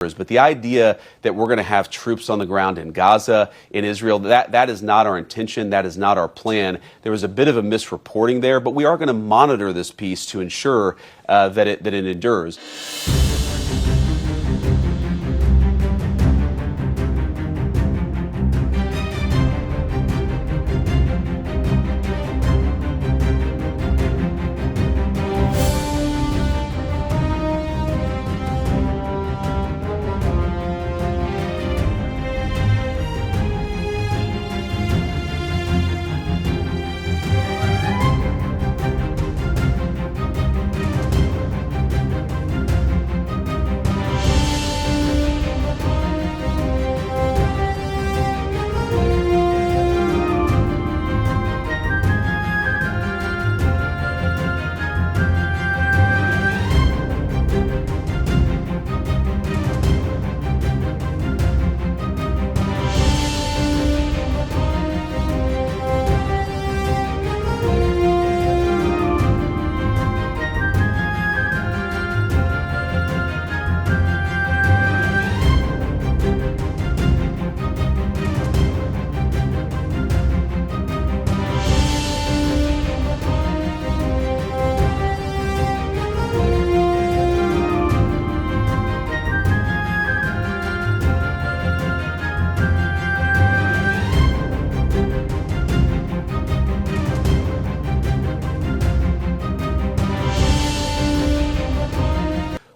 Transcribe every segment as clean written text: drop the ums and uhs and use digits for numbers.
But the idea that we're going to have troops on the ground in Gaza, in Israel, that is not our intention. That is not our plan. There was a bit of a misreporting there, but we are going to monitor this piece to ensure that it endures.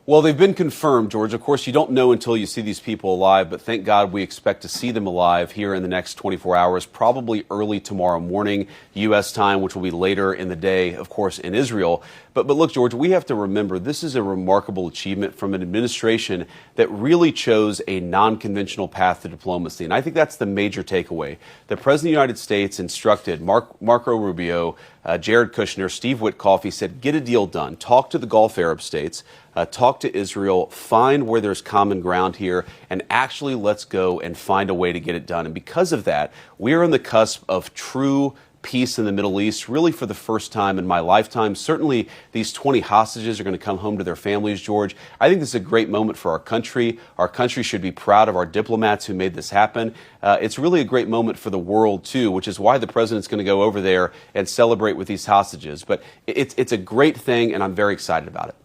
Well, they've been confirmed, George. Of course, you don't know until you see these people alive, but thank God we expect to see them alive here in the next 24 hours, probably early tomorrow morning, U.S. time, which will be later in the day, of course, in Israel. But look, George, we have to remember this is a remarkable achievement from an administration that really chose a non-conventional path to diplomacy. And I think that's the major takeaway. The President of the United States instructed Marco Rubio, Jared Kushner, Steve Witkoff. He said, get a deal done. Talk to the Gulf Arab states. Talk to Israel, find where there's common ground here, and actually let's go and find a way to get it done. And because of that, we are on the cusp of true peace in the Middle East, really for the first time in my lifetime. Certainly, these 20 hostages are going to come home to their families, George. I think this is a great moment for our country. Our country should be proud of our diplomats who made this happen. It's really a great moment for the world, too, which is why the president's going to go over there and celebrate with these hostages. But it's a great thing, and I'm very excited about it.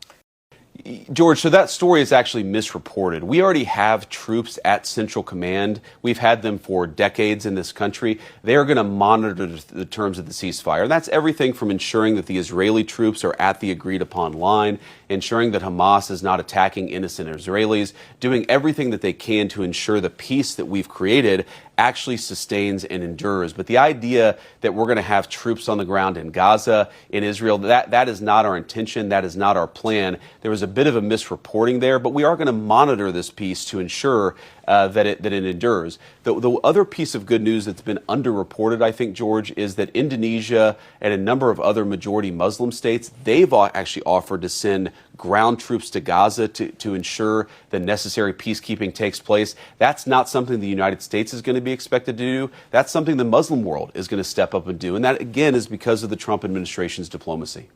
George, so that story is actually misreported. We already have troops at Central Command. We've had them for decades in this country. They are going to monitor the terms of the ceasefire. And that's everything from ensuring that the Israeli troops are at the agreed upon line, ensuring that Hamas is not attacking innocent Israelis, doing everything that they can to ensure the peace that we've created actually sustains and endures. But the idea that we're going to have troops on the ground in Gaza, in Israel, that is not our intention. That is not our plan. There was a bit of a misreporting there, but we are going to monitor this piece to ensure that it endures. The other piece of good news that's been underreported, I think, George, is that Indonesia and a number of other majority Muslim states, they've actually offered to send ground troops to Gaza to ensure the necessary peacekeeping takes place. That's not something the United States is going to be expected to do. That's something the Muslim world is going to step up and do. And that, again, is because of the Trump administration's diplomacy.